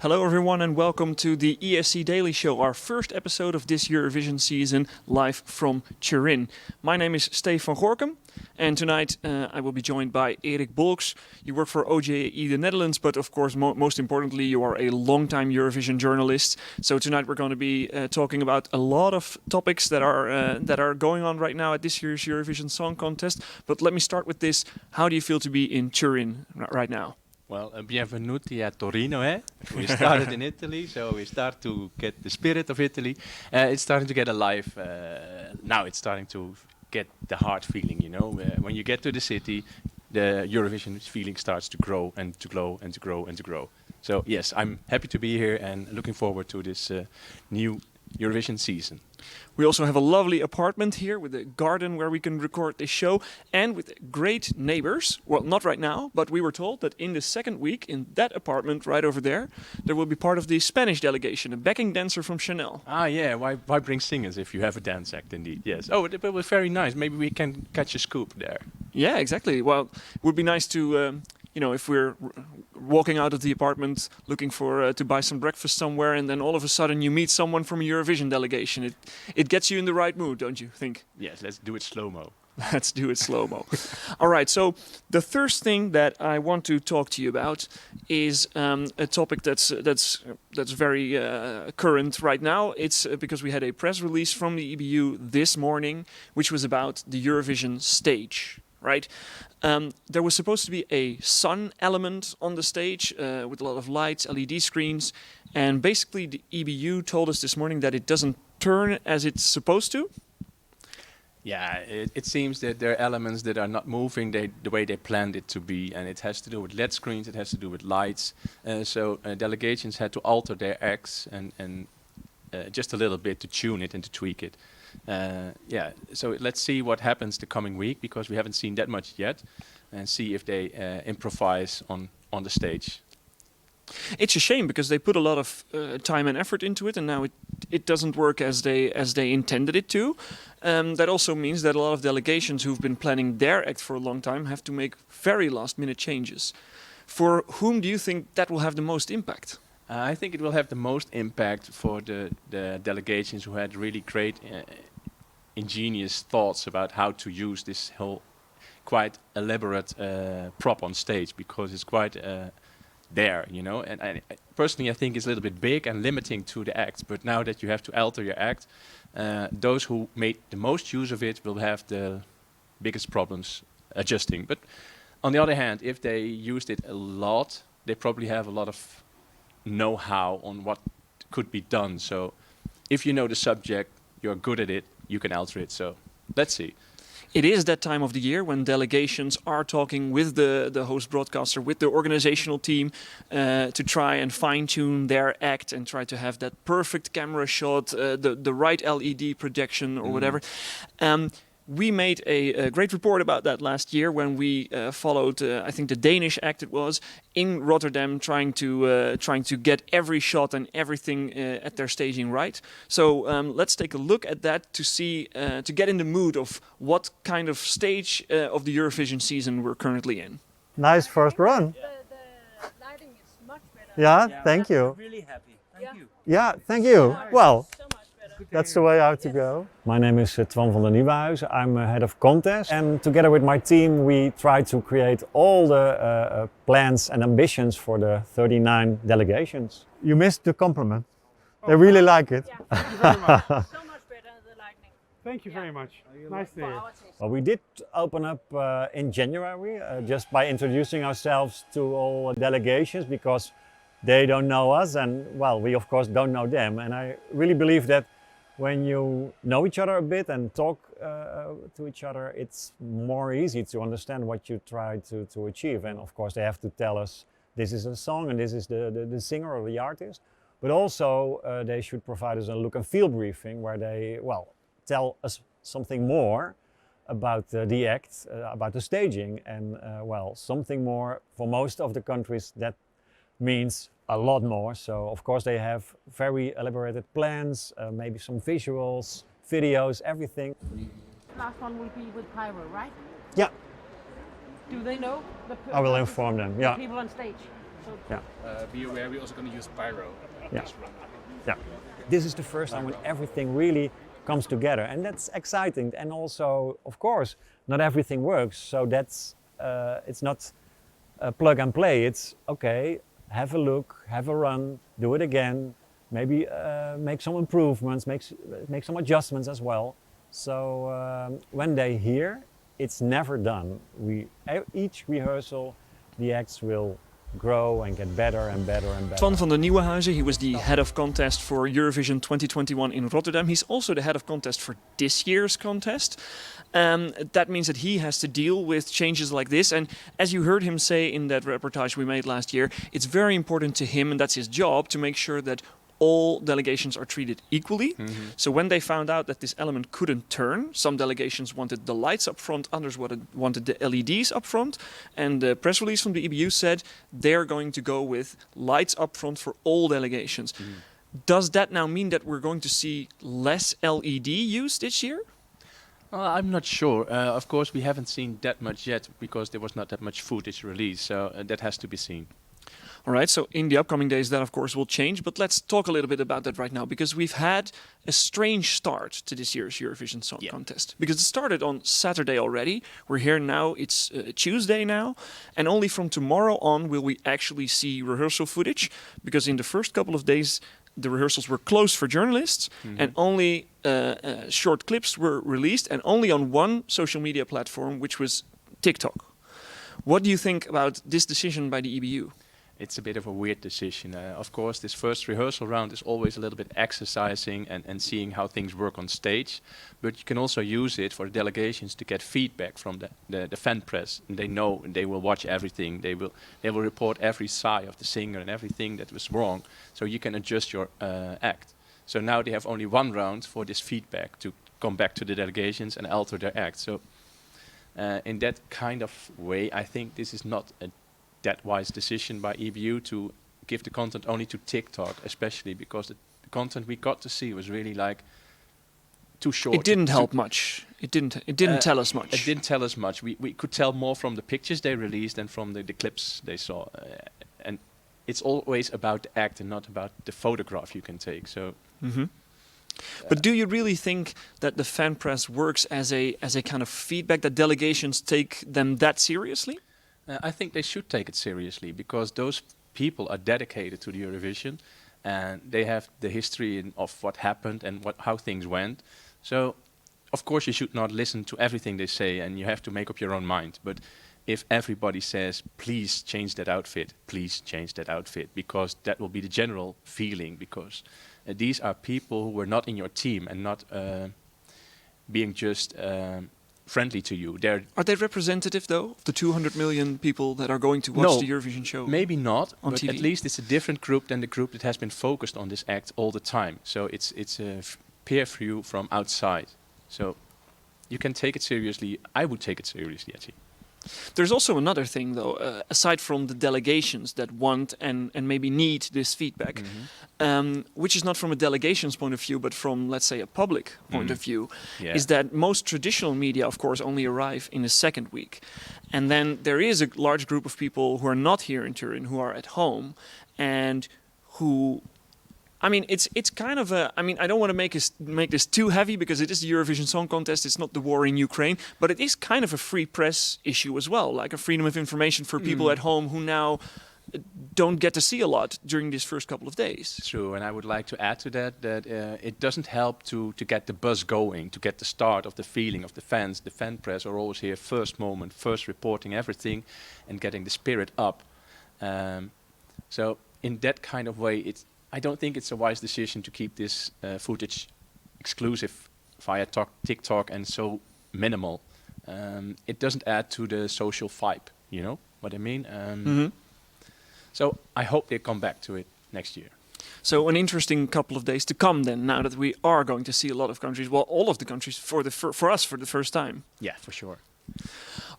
Hello everyone and welcome to the ESCDaily Show, our first episode of this Eurovision season, live from Turin. My name is Steve van Gorkum and tonight I will be joined by Erik Bolks. You work for OJE the Netherlands, but of course most importantly you are a long-time Eurovision journalist. So tonight we're going to be talking about a lot of topics that are going on right now at this year's Eurovision Song Contest. But let me start with this. How do you feel to be in Turin right now? Well, bienvenuti a Torino, eh? We started in Italy, so we start to get the spirit of Italy. It's starting to get alive. Now it's starting to get the heart feeling, you know. When you get to the city, the Eurovision feeling starts to grow and to grow and to grow and to grow. So yes, I'm happy to be here and looking forward to this new Eurovision season. We also have a lovely apartment here with a garden where we can record this show and with great neighbors. Well, not right now, but we were told that in the second week in that apartment right over there will be part of the Spanish delegation, a backing dancer from Chanel. Ah, yeah, why bring singers if you have a dance act indeed, yes. Oh, it was very nice. Maybe we can catch a scoop there. Yeah, exactly. Well, it would be nice to... if we're walking out of the apartment looking for to buy some breakfast somewhere and then all of a sudden you meet someone from a Eurovision delegation, it gets you in the right mood, don't you think? Yes, let's do it slow-mo. Let's do it slow-mo. All right, so the first thing that I want to talk to you about is a topic that's very current right now. It's because we had a press release from the EBU this morning, which was about the Eurovision stage. Right, there was supposed to be a sun element on the stage with a lot of lights, LED screens, and basically the EBU told us this morning that it doesn't turn as it's supposed to. Yeah, it seems that there are elements that are not moving the way they planned it to be, and it has to do with LED screens, it has to do with lights. So delegations had to alter their acts and just a little bit to tune it and to tweak it. Yeah, so let's see what happens the coming week, because we haven't seen that much yet, and see if they improvise on the stage. It's a shame because they put a lot of time and effort into it, and now it doesn't work as they intended it to. That also means that a lot of delegations who've been planning their act for a long time have to make very last-minute changes. For whom do you think that will have the most impact? I think it will have the most impact for the delegations who had really great, ingenious thoughts about how to use this whole quite elaborate prop on stage, because it's quite there, you know. And I personally, I think it's a little bit big and limiting to the act. But now that you have to alter your act, those who made the most use of it will have the biggest problems adjusting. But on the other hand, if they used it a lot, they probably have a lot of know-how on what could be done. So if you know the subject, you're good at it, you can alter it. So let's see. It is that time of the year when delegations are talking with the host broadcaster, with the organizational team, to try and fine-tune their act and try to have that perfect camera shot, the right LED projection or whatever. We made a great report about that last year when we followed, I think, the Danish act it was, in Rotterdam, trying to get every shot and everything at their staging right. So let's take a look at that to see, to get in the mood of what kind of stage of the Eurovision season we're currently in. Nice first run. The lighting is much better. Yeah, thank you. Really happy. Thank you. Yeah, thank you. Well, So much better. that's the way out to go. My name is Twan van der Nieuwenhuizen. I'm head of contest, and together with my team we try to create all the plans and ambitions for the 39 delegations. You missed the compliment. They really like it. Yeah, thank you very much. So much better the lighting. Thank you very much. Nice to For hear. our taste. Well, we did open up in January just by introducing ourselves to all delegations, because they don't know us and, well, we of course don't know them. And I really believe that when you know each other a bit and talk to each other, it's more easy to understand what you try to achieve. And of course they have to tell us this is a song and this is the singer or the artist. But also they should provide us a look and feel briefing where they, well, tell us something more about the act, about the staging, and well, something more. For most of the countries that means a lot more. So of course they have very elaborated plans, maybe some visuals, videos, everything. Last one will be with Pyro, right? Yeah, Do they know the I will inform them. Yeah, people on stage? Yeah. Be aware, we're also going to use pyro. Yeah. Just run. Yeah. This is the first time when everything really comes together, and that's exciting. And also, of course, not everything works. So that's it's not plug and play. It's okay. Have a look, have a run, do it again. Maybe make some improvements, make some adjustments as well. So when they hear, it's never done. Each rehearsal, the acts will grow and get better and better and better. Twan van der Nieuwenhuizen, he was the head of contest for Eurovision 2021 in Rotterdam. He's also the head of contest for this year's contest. That means that he has to deal with changes like this. And as you heard him say in that reportage we made last year, it's very important to him, and that's his job, to make sure that all delegations are treated equally. Mm-hmm. So when they found out that this element couldn't turn, some delegations wanted the lights up front, others wanted the LEDs up front. And the press release from the EBU said they're going to go with lights up front for all delegations. Does that now mean that we're going to see less LED use this year? I'm not sure. Of course, we haven't seen that much yet because there was not that much footage released, so that has to be seen. All right, so in the upcoming days that of course will change, but let's talk a little bit about that right now, because we've had a strange start to this year's Eurovision Song Contest, because it started on Saturday already. We're here now, it's Tuesday now, and only from tomorrow on will we actually see rehearsal footage, because in the first couple of days the rehearsals were closed for journalists, and only short clips were released, and only on one social media platform, which was TikTok. What do you think about this decision by the EBU? It's a bit of a weird decision. Of course, this first rehearsal round is always a little bit exercising and seeing how things work on stage. But you can also use it for the delegations to get feedback from the fan press. And they know, and they will watch everything. They will report every sigh of the singer and everything that was wrong. So you can adjust your act. So now they have only one round for this feedback to come back to the delegations and alter their act. So in that kind of way, I think this is not a that wise decision by EBU to give the content only to TikTok, especially because the content we got to see was really like too short. It didn't help much. It didn't tell us much. It didn't tell us much. We could tell more from the pictures they released and from the clips they saw. And it's always about the act and not about the photograph you can take. So. But do you really think that the fan press works as a kind of feedback, that delegations take them that seriously? I think they should take it seriously because those people are dedicated to the Eurovision and they have the history of what happened and how things went. So, of course, you should not listen to everything they say and you have to make up your own mind. But if everybody says, please change that outfit, because that will be the general feeling, because these are people who were not in your team and not being just friendly to you. Are they representative, though, of the 200 million people that are going to watch the Eurovision show? Maybe not, on but TV? At least it's a different group than the group that has been focused on this act all the time. So it's a peer view from outside. So you can take it seriously. I would take it seriously, actually. There's also another thing, though, aside from the delegations that want and maybe need this feedback, which is not from a delegation's point of view, but from, let's say, a public point of view, is that most traditional media, of course, only arrive in the second week. And then there is a large group of people who are not here in Turin, who are at home, and who... I mean, it's kind of a... I mean, I don't want to make this too heavy because it is the Eurovision Song Contest. It's not the war in Ukraine. But it is kind of a free press issue as well. Like a freedom of information for people at home who now don't get to see a lot during these first couple of days. True, and I would like to add to that it doesn't help to get the buzz going, to get the start of the feeling of the fans. The fan press are always here first moment, first reporting everything and getting the spirit up. So in that kind of way, I don't think it's a wise decision to keep this footage exclusive via TikTok and so minimal. It doesn't add to the social vibe, you know what I mean? So I hope they come back to it next year. So an interesting couple of days to come then, now that we are going to see a lot of countries, well, all of the countries for us for the first time. Yeah, for sure.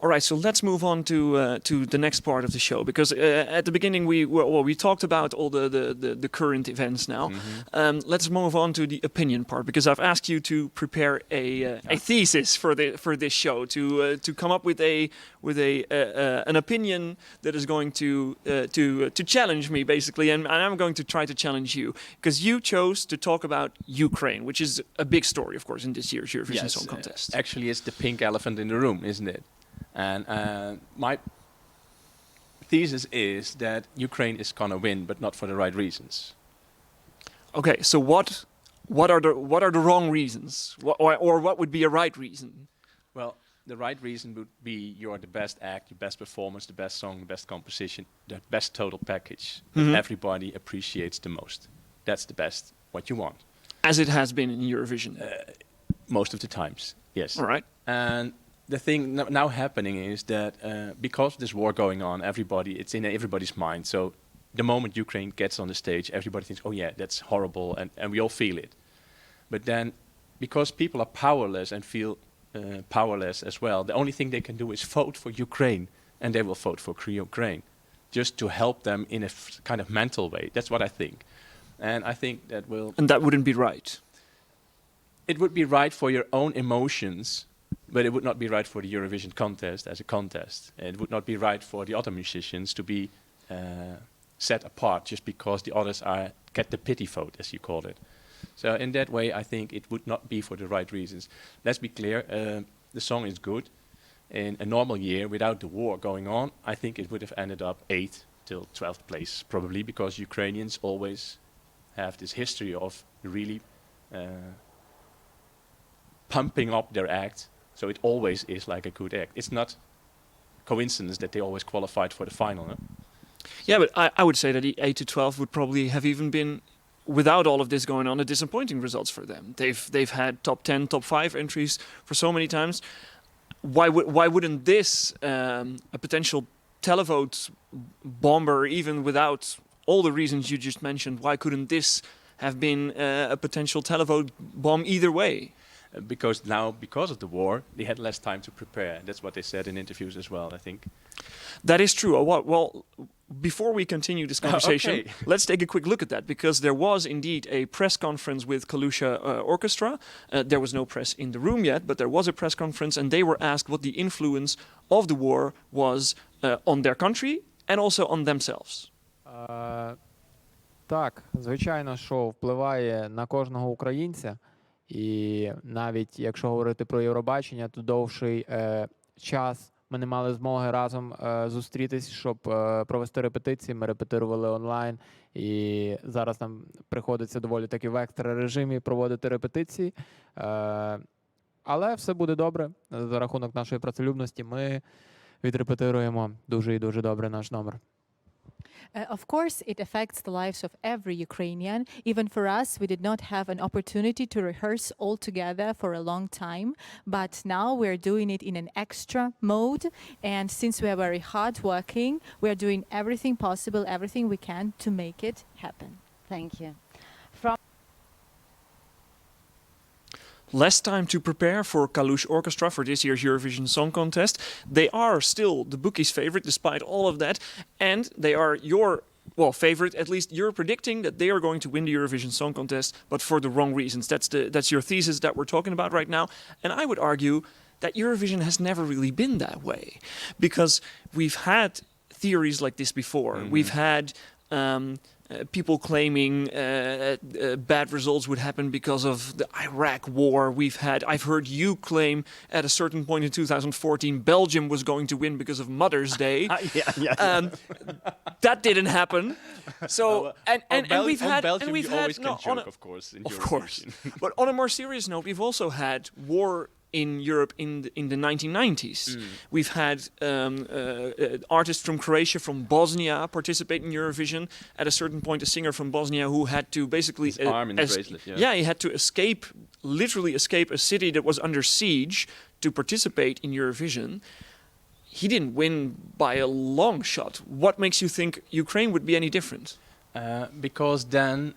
All right, so let's move on to the next part of the show, because at the beginning we talked about all the current events now. Let's move on to the opinion part, because I've asked you to prepare a thesis for this show, to come up with an opinion that is going to challenge me, basically, and I'm going to try to challenge you, because you chose to talk about Ukraine, which is a big story, of course, in this year's Eurovision Song Contest. Actually, it's the pink elephant in the room, isn't it? And my thesis is that Ukraine is gonna win, but not for the right reasons. Okay, so what are the wrong reasons, or what would be a right reason? Well, the right reason would be you're the best act, your best performance, the best song, the best composition, the best total package that everybody appreciates the most. That's the best, what you want. As it has been in Eurovision. Most of the times, yes. All right. And the thing now happening is that because of this war going on, it's in everybody's mind. So the moment Ukraine gets on the stage, everybody thinks, oh yeah, that's horrible, and we all feel it. But then, because people are powerless and feel powerless as well, the only thing they can do is vote for Ukraine, and they will vote for Ukraine, just to help them in a kind of mental way. That's what I think. And I think that will... And that wouldn't be right. It would be right for your own emotions, but it would not be right for the Eurovision contest as a contest. It would not be right for the other musicians to be set apart just because the others get the pity vote, as you call it. So in that way, I think it would not be for the right reasons. Let's be clear, the song is good. In a normal year, without the war going on, I think it would have ended up 8th till 12th place, probably, because Ukrainians always have this history of really pumping up their act, so it always is like a good act. It's not coincidence that they always qualified for the final. No? Yeah, but I would say that the 8 to 12 would probably have even been, without all of this going on, a disappointing results for them. They've had top 10, top 5 entries for so many times. Why wouldn't this a potential televote bomber, even without all the reasons you just mentioned, why couldn't this have been a potential televote bomb either way? Because now, because of the war, they had less time to prepare. That's what they said in interviews as well, I think. That is true. Well, before we continue this conversation, let's take a quick look at that, because there was indeed a press conference with Kalusha Orchestra. There was no press in the room yet, but there was a press conference, and they were asked what the influence of the war was on their country and also on themselves. Так, звичайно, що впливає на кожного українця. І навіть якщо говорити про Євробачення, то довший час ми не мали змоги разом зустрітись, щоб провести репетиції. Ми репетирували онлайн, і зараз нам приходиться доволі таки в екстра режимі проводити репетиції. Але все буде добре. За рахунок нашої працелюбності ми відрепетируємо дуже і дуже добре наш номер. Of course, it affects the lives of every Ukrainian. Even for us, we did not have an opportunity to rehearse all together for a long time. But now we're doing it in an extra mode. And since we are very hardworking, we are doing everything possible, everything we can to make it happen. Thank you. Less time to prepare for Kalush Orchestra for this year's Eurovision Song Contest. They are still the bookies' favorite despite all of that, and they are your favorite. At least you're predicting that they are going to win the Eurovision Song Contest, but for the wrong reasons. That's your thesis that we're talking about right now, and I would argue that Eurovision has never really been that way, because we've had theories like this before. We've had people claiming bad results would happen because of the Iraq war. I've heard you claim at a certain point in 2014 Belgium was going to win because of Mother's Day. That didn't happen. So we've had Belgium, we've you had always can joke, of course. In of course. But on a more serious note, we've also had war in Europe in the 1990s. We've had artists from Croatia, from Bosnia participate in Eurovision. At a certain point, a singer from Bosnia who had to basically... His arm in the bracelet, yeah. He had to literally escape a city that was under siege to participate in Eurovision. He didn't win by a long shot. What makes you think Ukraine would be any different? Because then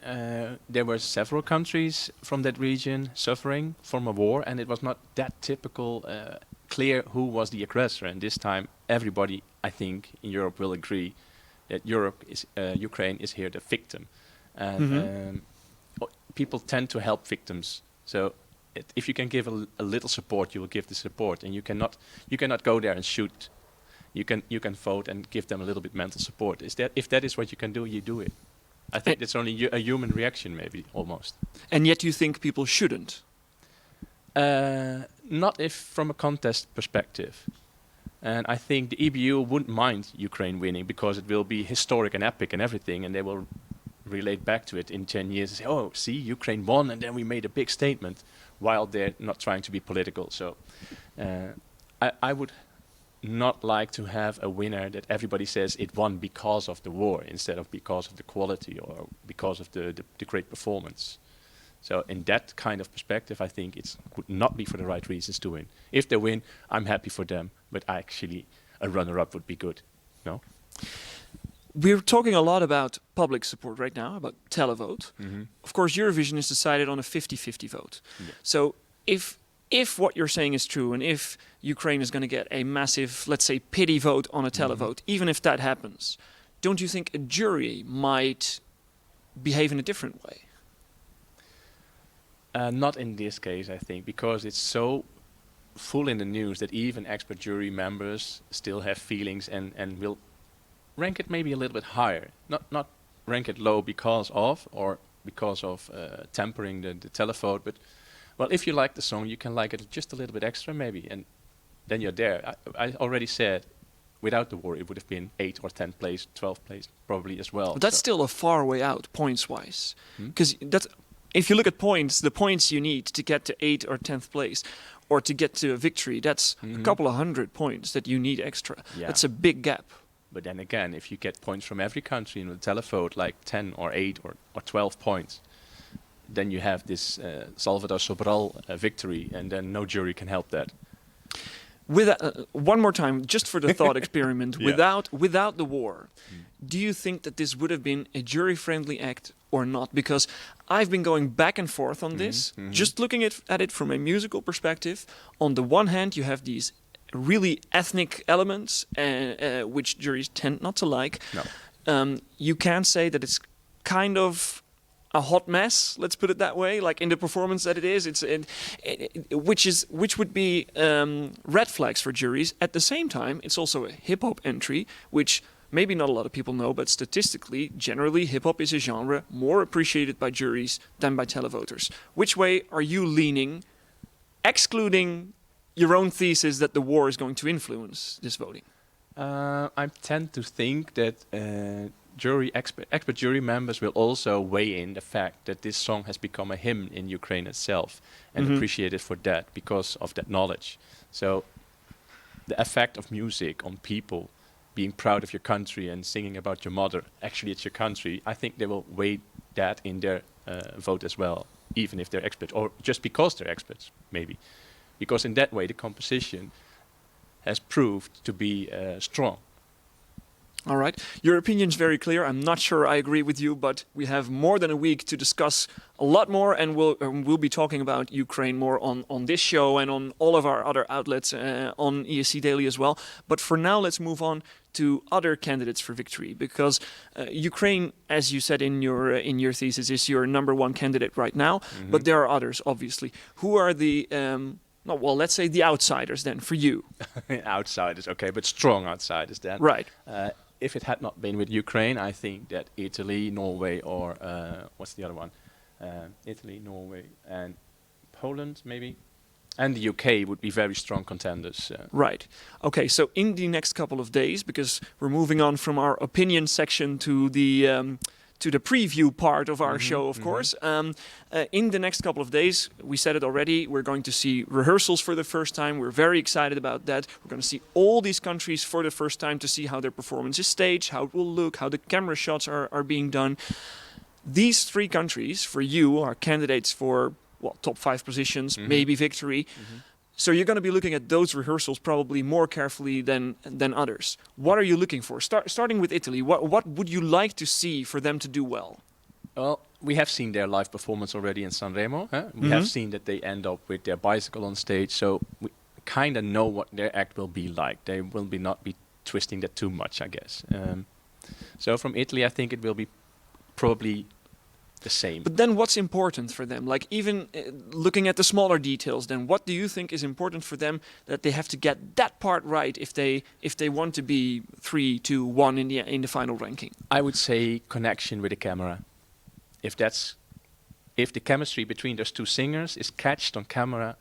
there were several countries from that region suffering from a war, and it was not that typical clear who was the aggressor, and this time everybody, I think, in Europe will agree that Ukraine is here the victim, and people tend to help victims. So if you can give a little support, you will give the support, and you cannot go there and shoot. You can vote and give them a little bit mental support. If that is what you can do, you do it. I think that's only a human reaction, maybe almost. And yet you think people shouldn't. Not if from a contest perspective. And I think the EBU wouldn't mind Ukraine winning because it will be historic and epic and everything, and they will relate back to it in 10 years and say, oh, see, Ukraine won, and then we made a big statement, while they're not trying to be political. So I would not like to have a winner that everybody says it won because of the war instead of because of the quality or because of the great performance. So in that kind of perspective, I think it would not be for the right reasons to win. If they win, I'm happy for them, but actually a runner-up would be good. No? We're talking a lot about public support right now, about televote. Of course, Eurovision is decided on a 50-50 vote. Yeah. So if what you're saying is true, and if Ukraine is going to get a massive, let's say, pity vote on a televote, even if that happens, don't you think a jury might behave in a different way? Not in this case, I think, because it's so full in the news that even expert jury members still have feelings and will rank it maybe a little bit higher. Not rank it low because of tempering the televote, but well, if you like the song, you can like it just a little bit extra maybe, and then you're there. I already said, without the war, it would have been 8 or 10 place, 12 place probably as well. But that's still a far way out, points-wise. Because if you look at points, the points you need to get to 8th or 10th place, or to get to a victory, that's a couple of 100 points that you need extra. Yeah. That's a big gap. But then again, if you get points from every country in the televote, like 10 or 8 or 12 points, then you have this Salvador Sobral victory, and then no jury can help that. One more time, just for the thought experiment, Yeah. without the war, do you think that this would have been a jury-friendly act or not? Because I've been going back and forth on this, just looking at it from a musical perspective. On the one hand, you have these really ethnic elements, which juries tend not to like. No. You can say that it's kind of a hot mess, let's put it that way, like in the performance that it is. Which would be red flags for juries. At the same time, it's also a hip-hop entry, which maybe not a lot of people know, but statistically, generally, hip-hop is a genre more appreciated by juries than by televoters. Which way are you leaning, excluding your own thesis that the war is going to influence this voting? I tend to think that expert jury members will also weigh in the fact that this song has become a hymn in Ukraine itself and appreciate it for that because of that knowledge. So the effect of music on people being proud of your country and singing about your mother, actually it's your country, I think they will weigh that in their vote as well, even if they're experts, or just because they're experts, maybe. Because in that way the composition has proved to be strong. All right. Your opinion's very clear. I'm not sure I agree with you, but we have more than a week to discuss a lot more, and we'll be talking about Ukraine more on this show and on all of our other outlets on ESC Daily as well. But for now, let's move on to other candidates for victory, because Ukraine, as you said in your thesis, is your #1 candidate right now. But there are others, obviously. Who are the let's say the outsiders then for you? Outsiders, okay, but strong outsiders then. Right. If it had not been with Ukraine, I think that Italy, Norway, or what's the other one? Italy, Norway, and Poland, maybe, and the UK would be very strong contenders. Right. Okay. So in the next couple of days, because we're moving on from our opinion section to the preview part of our show, of course. In the next couple of days, we said it already, we're going to see rehearsals for the first time. We're very excited about that. We're going to see all these countries for the first time to see how their performance is staged, how it will look, how the camera shots are being done. These 3 countries, for you, are candidates for, top 5 positions, maybe victory. So you're going to be looking at those rehearsals probably more carefully than others. What are you looking for? Starting with Italy, what would you like to see for them to do well? Well, we have seen their live performance already in Sanremo. We have seen that they end up with their bicycle on stage. So kind of know what their act will be like. They will not be twisting that too much, I guess. So from Italy, I think it will be probably the same. But then what's important for them? Like even looking at the smaller details, then what do you think is important for them that they have to get that part right if they want to be 3, 2, 1 in the final ranking? I would say connection with the camera. If the chemistry between those two singers is catched on camera,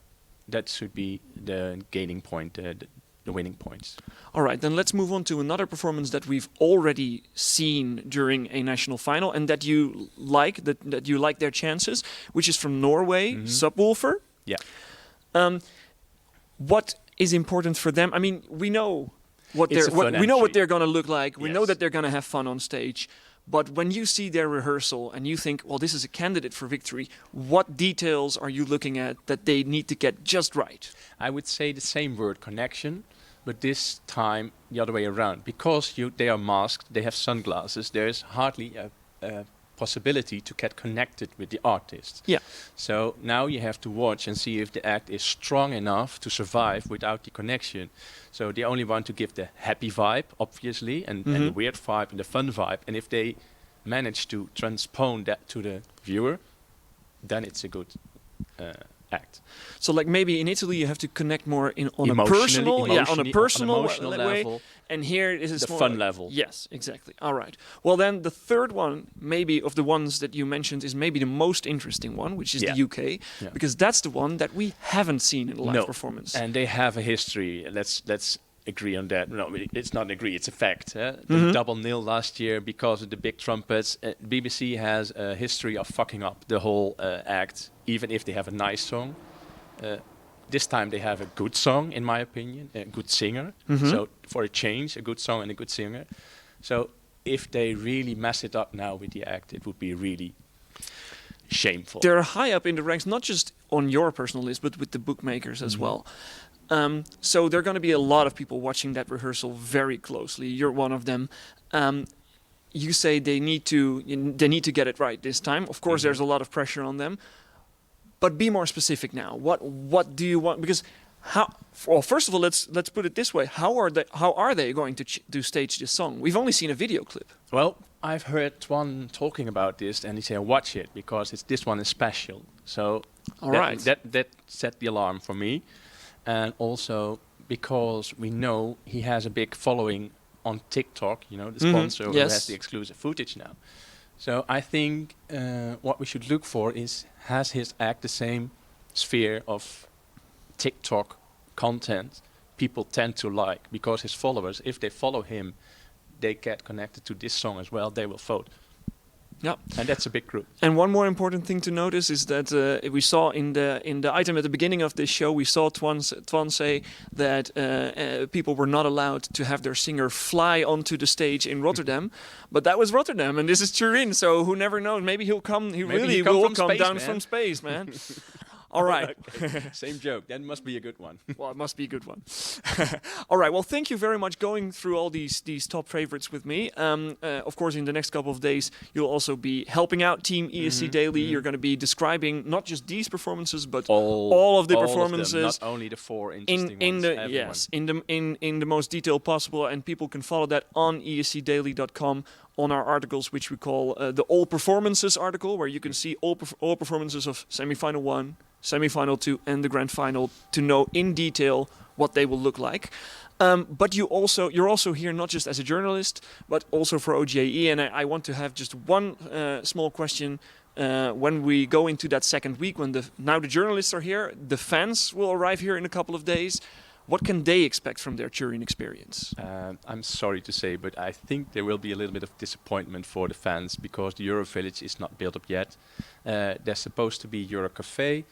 that should be the gaining point, the winning points. All right, then let's move on to another performance that we've already seen during a national final and that you like, that you like their chances, which is from Norway, Subwoofer. Yeah. What is important for them? I mean, we know what It's a fun we know what entry. they're going to look like. We know Yes. that they're going to have fun on stage. But when you see their rehearsal and you think, well, this is a candidate for victory, what details are you looking at that they need to get just right? I would say the same word, connection, but this time the other way around. Because they are masked, they have sunglasses, there's hardly a possibility to get connected with the artist. Yeah. So now you have to watch and see if the act is strong enough to survive without the connection. So they only want to give the happy vibe, obviously, and the weird vibe and the fun vibe. And if they manage to transpose that to the viewer, then it's a good act. So like maybe in Italy you have to connect more on a Emotionally- personal, on a emotionally- personal, on emotional way. level. And here it is The more fun like- level. Yes, exactly. All right. Well, then the third one, maybe of the ones that you mentioned, is maybe the most interesting one, which is Yeah. the UK, because that's the one that we haven't seen in a live No. performance. And they have a history. Let's agree on that. No, it's not agree. It's a fact. The double nil last year because of the big trumpets. BBC has a history of fucking up the whole act, even if they have a nice song. This time they have a good song, in my opinion, a good singer. So for a change, a good song and a good singer. So if they really mess it up now with the act, it would be really shameful. They're high up in the ranks, not just on your personal list, but with the bookmakers as well. So there are going to be a lot of people watching that rehearsal very closely. You're one of them. You say they need to get it right this time. Of course, there's a lot of pressure on them. But be more specific now. What do you want? Because well, first of all, let's put it this way: how are they going to stage this song? We've only seen a video clip. Well, I've heard Twan talking about this, and he said, "Watch it because this one is special." So that set the alarm for me, and also because we know he has a big following on TikTok. You know, the sponsor who has the exclusive footage now. So I think what we should look for is, has his act the same sphere of TikTok content people tend to like? Because his followers, if they follow him, they get connected to this song as well, they will vote. Yeah, and that's a big group. And one more important thing to notice is that we saw in the item at the beginning of this show, we saw Twan say that people were not allowed to have their singer fly onto the stage in Rotterdam, but that was Rotterdam, and this is Turin. So who never knows? Maybe he'll come. He really will come down from space, man. All right. Okay. Same joke. That must be a good one. Well, it must be a good one. All right. Well, thank you very much going through all these top favorites with me. Of course, in the next couple of days, you'll also be helping out Team ESC Daily. You're going to be describing not just these performances, but all of the performances. Of them, not only the four interesting ones. In the most detail possible, and people can follow that on ESCDaily.com on our articles, which we call the All Performances article, where you can see all performances of semi-final 1, semi-final 2, and the grand final to know in detail what they will look like. But you're also here not just as a journalist, but also for OGAE. And I want to have just one small question. When we go into that second week, when now the journalists are here, the fans will arrive here in a couple of days. What can they expect from their Turin experience? I'm sorry to say, but I think there will be a little bit of disappointment for the fans because the Eurovillage is not built up yet. There's supposed to be Eurocafe.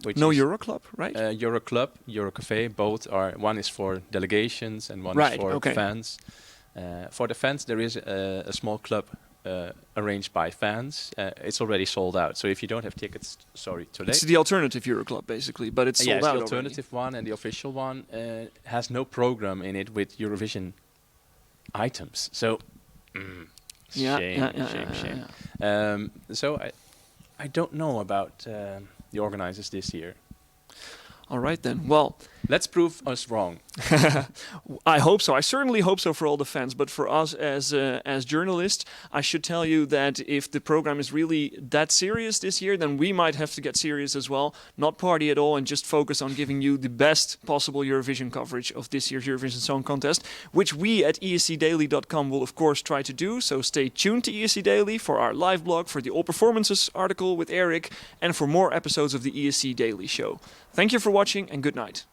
Which no is Euroclub, right? Euroclub, Eurocafe, both are. One is for delegations and one is for fans. For the fans, there is a small club arranged by fans. It's already sold out. So if you don't have tickets, sorry, too late. It's the alternative Euroclub, basically, but it's sold out the alternative already. one, and the official one has no program in it with Eurovision items. So, shame. So I don't know about the organizers this year. All right then. Well, Let's prove us wrong. I hope so. I certainly hope so for all the fans. But for us as journalists, I should tell you that if the program is really that serious this year, then we might have to get serious as well. Not party at all and just focus on giving you the best possible Eurovision coverage of this year's Eurovision Song Contest, which we at ESCDaily.com will of course try to do. So stay tuned to ESC Daily for our live blog, for the All Performances article with Eric, and for more episodes of the ESC Daily Show. Thank you for watching and good night.